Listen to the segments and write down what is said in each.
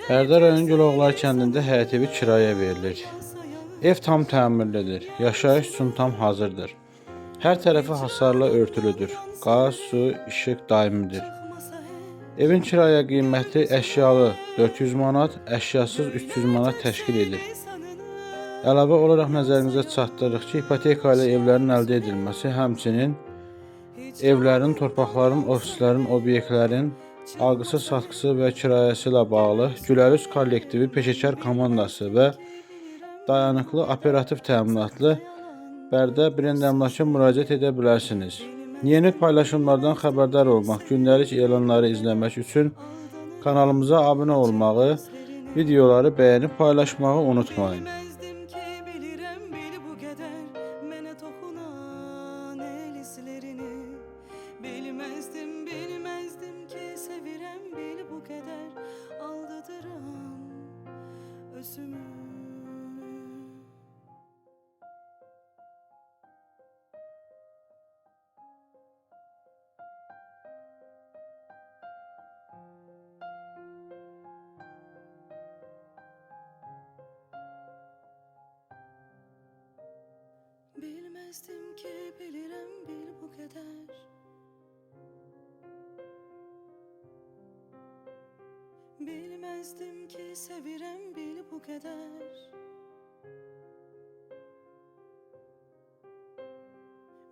Bərdə rayon Güloğlar kəndində həyət-evi kirayə verilir. Ev tam təmirlidir, yaşayış üçün tam hazırdır. Hər tərəfi hasarla örtülüdür. Qaz, su, işıq daimidir. Evin kirayə qiyməti əşyalı 400 manat, əşyasız 300 manat təşkil edir. Əlavə olaraq nəzərinizə çatdırırıq ki, ipoteka ilə evlərin əldə edilməsi, həmçinin evlərin, torpaqların, ofislərin, obyektlərin alqısı, satqısı və kirayəsi ilə bağlı Gülərüz kollektivi peşəkar komandası və dayanıqlı operativ təminatlı Bərdə Brend əmlaka müraciət edə bilərsiniz. Yeni paylaşımlardan xəbərdar olmaq, gündəlik elanları izləmək üçün kanalımıza abunə olmağı, videoları bəyənib paylaşmağı unutmayın. Bilmezdim ki sevirem bil bu kadar aldadıram özümü. Bilmezdim ki bilirem bil bu kadar. Bilmezdim ki sevirem bil bu kadar.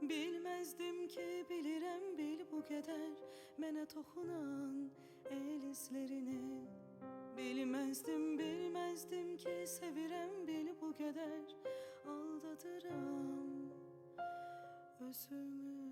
Bilmezdim ki bilirem bil bu kadar. Mənə toxunan el izlerini. Bilmezdim ki sevirem bil bu kadar aldadıram özümü.